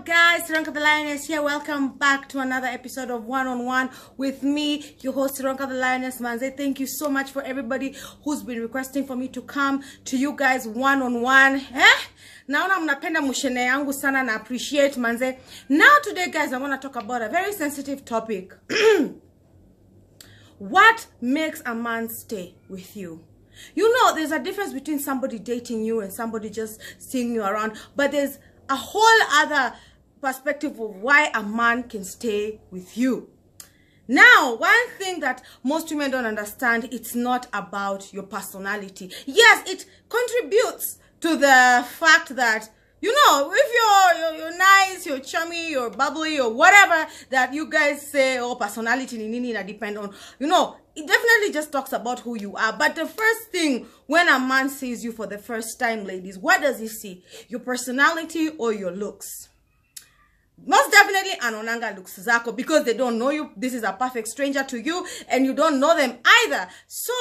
guys, Ronka the Lioness here. Welcome back to another episode of One on One with me, your host Ronka the Lioness Manze. Thank you so much for everybody who's been requesting for me to come to you guys one on one. Naona mnapenda mushene yangu sana na appreciate manze. Now today guys, I want to talk about a very sensitive topic. What makes a man stay with you? You know, there's a difference between somebody dating you and somebody just seeing you around, but there's a whole other perspective of why a man can stay with you. Now, one thing that most women don't understand, it's not about your personality. Yes, it contributes to the fact that, you know, if you're nice, you're chummy, you're bubbly, or whatever that you guys say, oh, personality nini na depend on, you know, it definitely just talks about who you are. But the first thing when a man sees you for the first time, ladies, what does he see? Your personality or your looks? Most definitely anonanga looks zako, because they don't know you. This is a perfect stranger to you and you don't know them either. So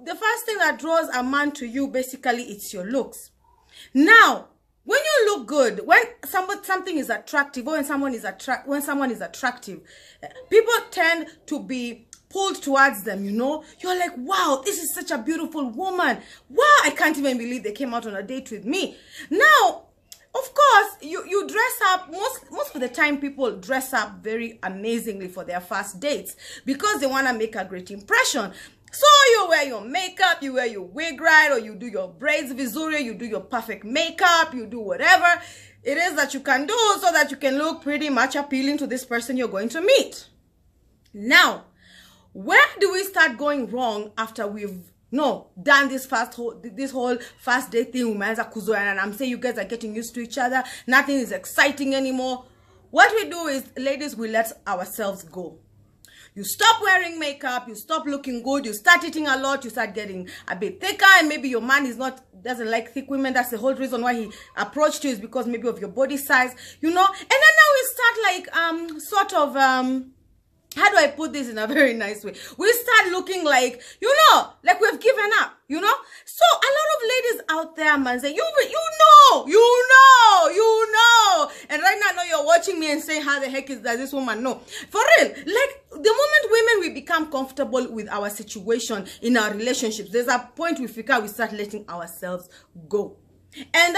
the first thing that draws a man to you, basically, it's your looks. Now, when you look good, when something is attractive, or when someone is attractive, people tend to be pulled towards them, you know. You're like, wow, this is such a beautiful woman. Wow, I can't even believe they came out on a date with me. Now, of course, you dress up. Most of the time, people dress up very amazingly for their first dates because they want to make a great impression. So you wear your makeup, you wear your wig right, or you do your braids vizuri, you do your perfect makeup, you do whatever it is that you can do so that you can look pretty much appealing to this person you're going to meet. Now, where do we start going wrong after we've done this whole first date thing? And I'm saying you guys are getting used to each other. Nothing is exciting anymore. What we do is, ladies, we let ourselves go. You stop wearing makeup, you stop looking good, you start eating a lot, you start getting a bit thicker, and maybe your man doesn't like thick women. That's the whole reason why he approached you, is because maybe of your body size, you know. And then now we start like how do I put this in a very nice way? We start looking like, you know, like we've given up, you know. So a lot of ladies out there, man, say, you know. And right now, I know you're watching me and saying, how the heck does this woman know? For real, like the moment women, we become comfortable with our situation in our relationships, there's a point we start letting ourselves go. And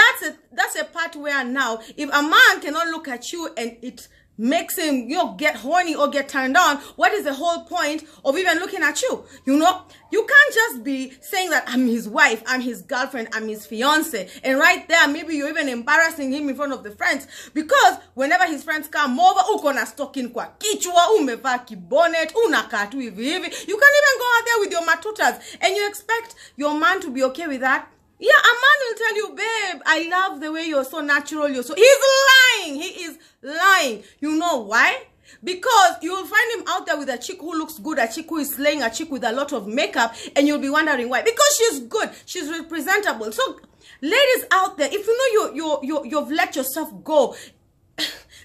that's a part where now, if a man cannot look at you and it makes him, you know, get horny or get turned on, what is the whole point of even looking at you? You know, you can't just be saying that I'm his wife, I'm his girlfriend, I'm his fiance, and right there maybe you're even embarrassing him in front of the friends, because whenever his friends come over, uko na stalking kwa kichwa, umevaa kibonet, unakaa tu hivi hivi. You can't even go out there with your matutas and you expect your man to be okay with that. Yeah, a man will tell you, babe, I love the way you're so natural, he's lying. He is lying. You know why? Because you'll find him out there with a chick who looks good, a chick who is slaying, a chick with a lot of makeup, and you'll be wondering why. Because she's good, she's representable. So, ladies out there, if you know you've let yourself go,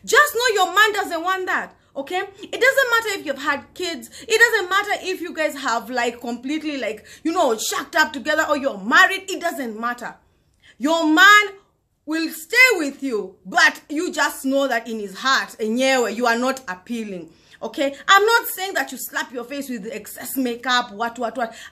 just know your man doesn't want that. Okay, it doesn't matter if you've had kids. It doesn't matter if you guys have like completely like, you know, shacked up together, or you're married. It doesn't matter. Your man will stay with you, but you just know that in his heart, and yeah, you are not appealing. Okay, I'm not saying that you slap your face with excess makeup, what.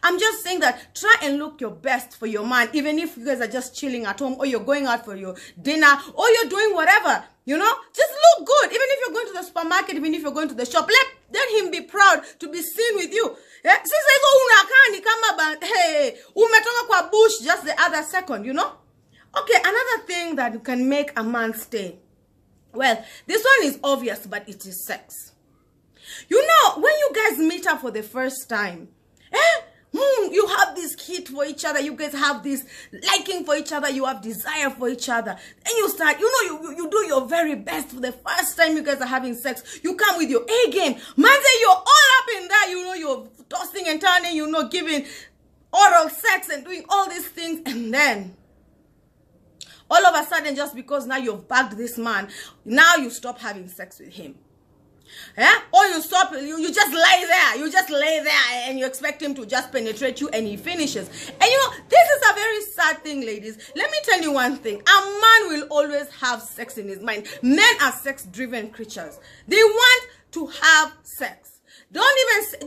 I'm just saying that try and look your best for your man, even if you guys are just chilling at home, or you're going out for your dinner, or you're doing whatever, you know, just look good. Even if you're going to the supermarket, even if you're going to the shop, let him be proud to be seen with you. Yeah? Hey, umetoka kwa bush just the other second, you know. Okay, another thing that can make a man stay. Well, this one is obvious, but it is sex. You know, when you guys meet up for the first time, you have this heat for each other. You guys have this liking for each other. You have desire for each other. And you start, you know, you do your very best for the first time you guys are having sex. You come with your A game. Man, say you're all up in that. You know, you're tossing and turning, you know, giving oral sex and doing all these things. And then, all of a sudden, just because now you've bagged this man, now you stop having sex with him. Yeah? Or you stop, you just lie there. You just lay there and you expect him to just penetrate you and he finishes. And you know, this is a very sad thing, ladies. Let me tell you one thing. A man will always have sex in his mind. Men are sex-driven creatures. They want to have sex. And if they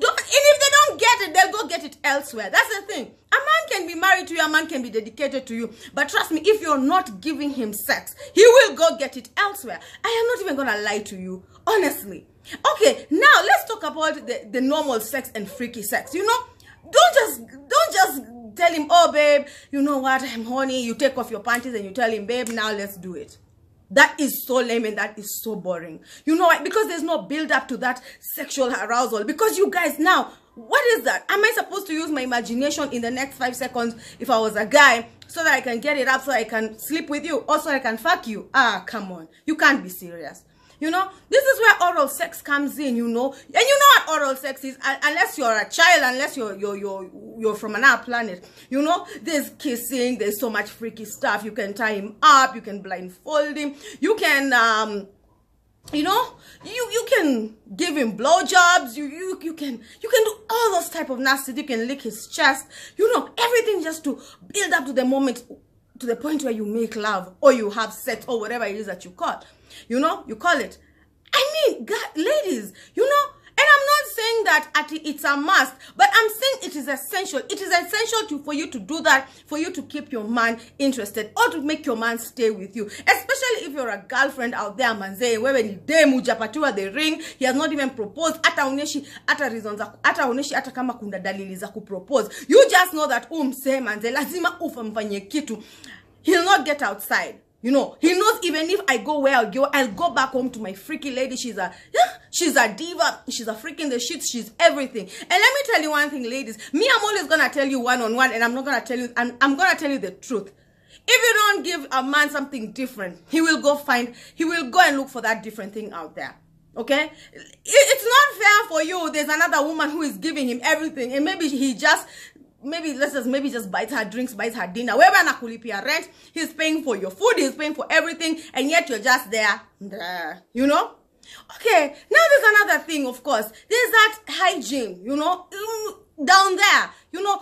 don't get it, they'll go get it elsewhere. That's the thing. A man can be married to you, a man can be dedicated to you. But trust me, if you're not giving him sex, he will go get it elsewhere. I am not even gonna lie to you, honestly. Okay, now let's talk about the normal sex and freaky sex. You know, don't just tell him, oh babe, you know what, I'm horny. You take off your panties and you tell him, babe, now let's do it. That is so lame and that is so boring. You know why? Because there's no build up to that sexual arousal. Because you guys now, what is that? Am I supposed to use my imagination in the next 5 seconds if I was a guy so that I can get it up so I can sleep with you or so I can fuck you? Ah, come on. You can't be serious. You know, this is where oral sex comes in, you know. And you know what oral sex is, unless you're a child, unless you're from another planet. You know, there's kissing, there's so much freaky stuff. You can tie him up, you can blindfold him, you can you know, you can give him blowjobs, you can do all those type of nasty. You can lick his chest, you know, everything just to build up to the moment, to the point where you make love or you have sex or whatever it is that you call. You know, you call it. I mean, God, ladies, you know, and I'm not saying that it's a must, but I'm saying it is essential. It is essential for you to do that, for you to keep your man interested or to make your man stay with you. Especially if you're a girlfriend out there, manze, where when demu hujapatiwa the ring, he has not even proposed, ata reasons, ata kama kuna dalili za kupropose. You just know that mse manze, lazima ufamfanye kitu. He'll not get outside. You know, he knows even if I go where I'll go back home to my freaky lady. She's a diva. She's a freak in the shit. She's everything. And let me tell you one thing, ladies. Me, I'm always going to tell you one-on-one, and I'm not going to tell you, I'm going to tell you the truth. If you don't give a man something different, he will go and look for that different thing out there. Okay? It's not fair for you. There's another woman who is giving him everything, and maybe maybe just buys her drinks, buys her dinner. Wherever nakulipia rent, he's paying for your food, he's paying for everything, and yet you're just there. You know? Okay, now there's another thing, of course. There's that hygiene, you know, down there. You know,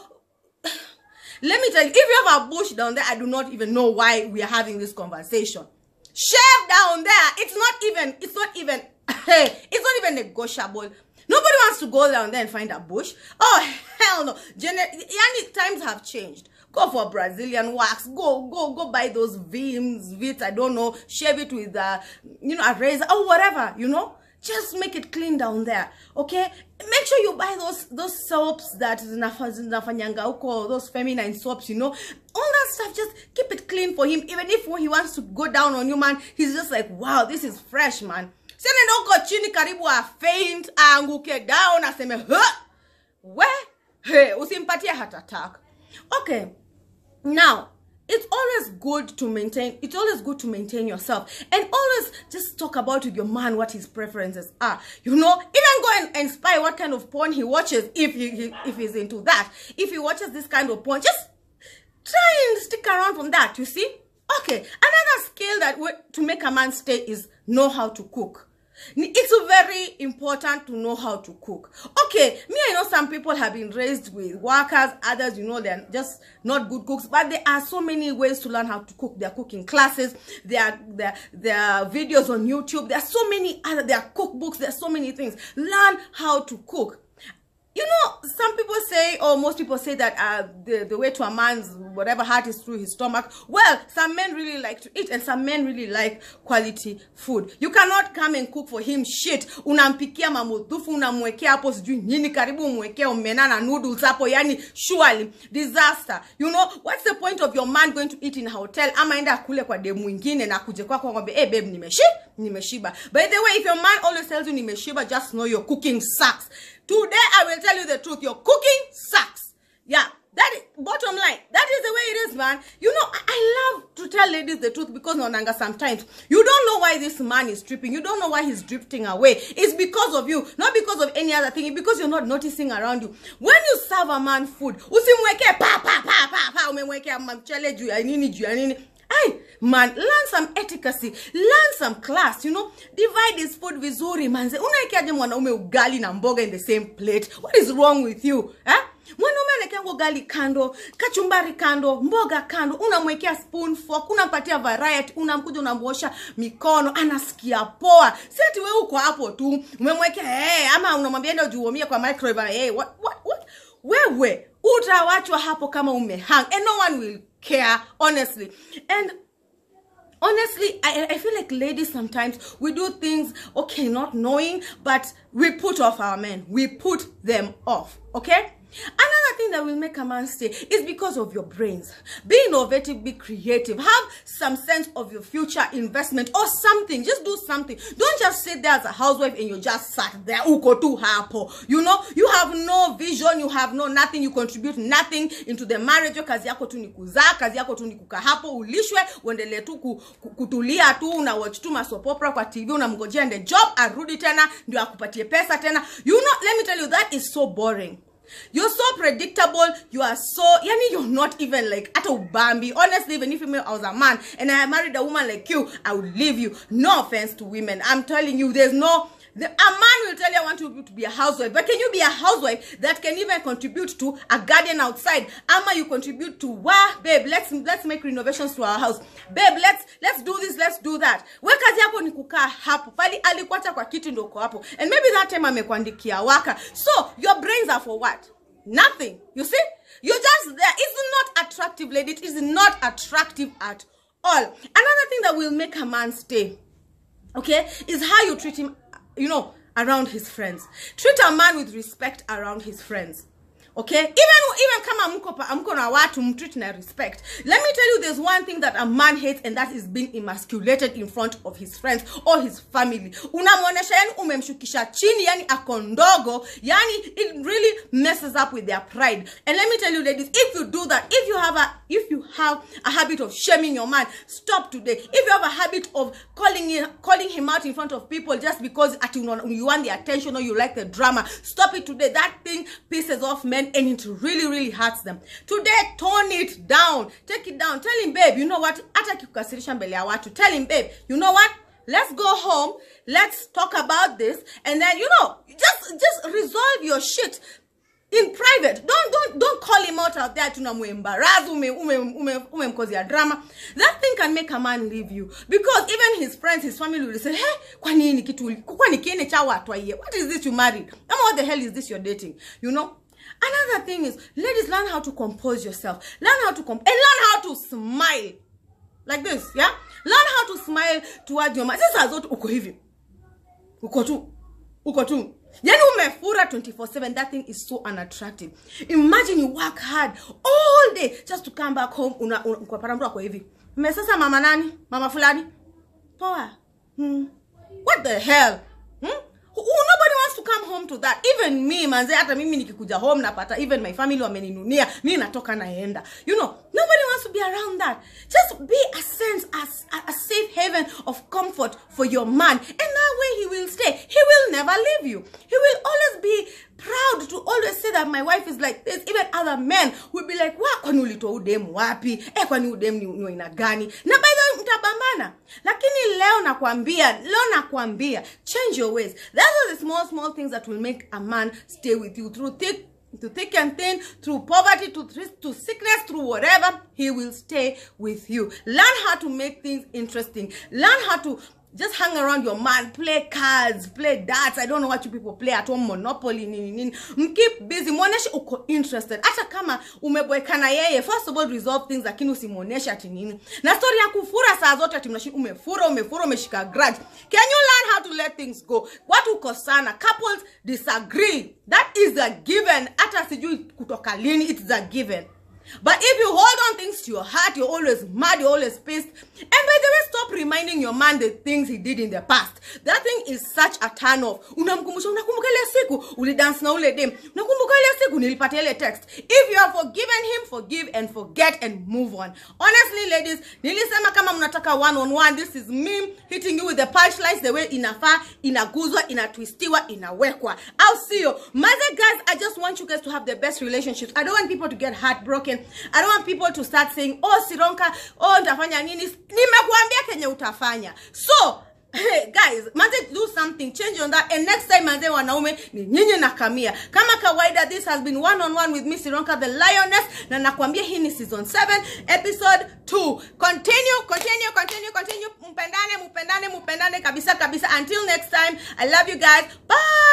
let me tell you, if you have a bush down there, I do not even know why we are having this conversation. Shave down there. It's not even negotiable. Nobody wants to go down there and find a bush. Oh, hell no. Times have changed. Go for Brazilian wax. Go buy those Vits, I don't know. Shave it with, you know, a razor or whatever, you know. Just make it clean down there, okay? Make sure you buy those soaps that nafanyanga uko, those feminine soaps, you know. All that stuff, just keep it clean for him. Even if when he wants to go down on you, man, he's just like, wow, this is fresh, man. Sene ndoko chini karibu a faint, anguke down, aseme, hey, usimpatie heart attack. Okay, now, it's always good to maintain yourself, and always just talk about with your man what his preferences are. You know, even go and spy what kind of porn he watches if he's into that. If he watches this kind of porn, just try and stick around from that, you see? Okay, another skill that to make a man stay is know how to cook. It's very important to know how to cook. Okay, me, I know some people have been raised with workers, others, you know, they're just not good cooks, but there are so many ways to learn how to cook. There are cooking classes, there are videos on YouTube, there are so many other, there are cookbooks, there are so many things. Learn how to cook. You know, some people say, or most people say that the way to a man's whatever heart is through his stomach. Well, some men really like to eat, and some men really like quality food. You cannot come and cook for him shit. Unampikia mamudufu, unamwekea hapo sijui nini, karibu umwekea omena na noodles hapo, yani surely disaster. You know, what's the point of your man going to eat in a hotel? Ama enda kule kwa demu mwingine na kuje kwako kwambie, hey babe, nimeshiba. By the way, if your man always tells you nimeshiba, just know your cooking sucks. Today, I will tell you the truth. Your cooking sucks. Yeah, that is bottom line. That is the way it is, man. You know, I love to tell ladies the truth because Nonanga, sometimes you don't know why this man is tripping. You don't know why he's drifting away. It's because of you, not because of any other thing. It's because you're not noticing around you. When you serve a man food, usimweke pa umemweke mchele juu ya nini. Hey, man, learn some etiquette, learn some class, you know. Divide his food vizuri, manze. Unaekeaje mwanaume ugali na mboga in the same plate? What is wrong with you? Mwanaume anaekea ugali kando, kachumbari kando, mboga kando, unamwekea spoon, fork, unampatia variety, unamkuja unamwosha mikono, anasikia poa. Si ati wewe uko hapo tu, umemwekea ama unamwambia enda ujiuomie kwa microwave. What? Wewe utawachwa hapo kama umehang, and no one will care, honestly. And honestly, I feel like ladies sometimes we do things, okay, not knowing, but we put off our men. We put them off, okay? Another thing that will make a man stay is because of your brains. Be innovative, be creative, have some sense of your future investment or something. Just do something. Don't just sit there as a housewife and you just sat there. Uko tu hapo. You know, you have no vision, you have no nothing, you contribute nothing into the marriage. Kazi yako tu ni kuzaa, kazi yako tu ni kukaa hapo, ulishwe, uendelee tu kutulia tu, una watch tu soap opera kwa TV, unamngojea the job, arudi tena, ndio akupatie pesa tena. You know, let me tell you, that is so boring. You're so predictable. You are so, you're not even like at a Bambi. Honestly, even if I was a man and I married a woman like you, I would leave you. No offense to women. I'm telling you, there's no, a man will tell you I want you to be a housewife. But can you be a housewife that can even contribute to a garden outside? Ama you contribute to, babe, let's make renovations to our house. Babe, let's do this, let's do that. We kazi yako ni kukaa hapo. Pali alikuacha kwa kiti ndo uko hapo. And maybe that time amekuandikia waka. So, your brains are for what? Nothing. You see? You're just there. It's not attractive, lady. It is not attractive at all. Another thing that will make a man stay, okay, is how you treat him, you know, around his friends. Treat a man with respect around his friends. Okay? Even kama mko na watu mtreat na respect. Let me tell you, there's one thing that a man hates, and that is being emasculated in front of his friends or his family. Unamuonesha yani umemshukisha chini, yani akondogo, yani it really messes up with their pride. And let me tell you, ladies, if you do that, if you have a habit of shaming your man, stop today. If you have a habit of calling him out in front of people just because you want the attention or you like the drama, stop it today. That thing pisses off men and it really hurts them. Today, tone it down. Take it down. Tell him, babe, you know what? Ata kikukasirisha mbele ya watu. Tell him, babe, you know what? Let's go home. Let's talk about this. And then, you know, just resolve your shit in private. Don't call him out there to embarrass umemkozia drama. That thing can make a man leave you, because even his friends, his family will say, hey, kwa nini kiene cha watu aiye? What is this you married? What the hell is this you're dating? You know? Another thing is, ladies, learn how to compose yourself. Learn how to and learn how to smile. Like this, yeah? Learn how to smile towards your man. Sasa zote uko hivi. Uko tu. Yani umefura 24/7. That thing is so unattractive. Imagine you work hard all day just to come back home. Uko parambu uko hivi. Sasa mama nani? Mama fulani? Poa. What the hell? Nobody wants to come home to that. Even me, manze, hata mimi nikikuja home napata, even my family wameninunia, mimi natoka naenda. You know, nobody wants to be around that. Just be a safe haven of comfort for your man. And that way he will stay. He will never leave you. He will always be proud to always say that my wife is like this. Even other men will be like, wa kwani ulitoa udemu wapi? Kwani udemu ni aina gani? Na by the way mtabambana. Lakini leo nakwambia, change your ways. Those are the small things that will make a man stay with you through thick and thin, through poverty, to sickness, through whatever. He will stay with you. Learn how to make things interesting. Learn how to just hang around your man, play cards, play darts. I don't know what you people play at home, Monopoly, nini. Keep busy. Mwoneshe uko interested. Hata kama umeboekana yeye, first of all, resolve things lakini usimwoneshe ati nini. Na story ya kufura saa zote ati umefura, umeshika grudge. Can you learn how to let things go? Watu uko sana. Couples disagree. That is a given. Hata sijui kutoka lini, it's a given. But if you hold on things to your heart, you're always mad, you're always pissed. And by the way, stop reminding your man the things he did in the past. That thing is such a turn off. Unakumbuka ile siku ulidance na ule dem. Unakumbuka ile siku nilipata ile text. If you have forgiven him, forgive and forget and move on. Honestly, ladies, nilisema kama mnataka one-on-one, this is me hitting you with the punchlines the way inafaa, inaguzwa, inatwistiwa, inawekwa. I'll see you. Mother guys, I just want you guys to have the best relationships. I don't want people to get heartbroken. I don't want people to start saying, oh, Sironka, oh, utafanya nini? Nimekuambia kenye utafanya. So, hey, guys, manze do something, change on that, and next time manze wanaume ni nyinyi na Kamia. Kama kawaida, this has been one-on-one with me, Sironka the Lioness, na nakwambia hii ni season 7, episode 2. Continue, mupendane kabisa. Until next time, I love you guys. Bye!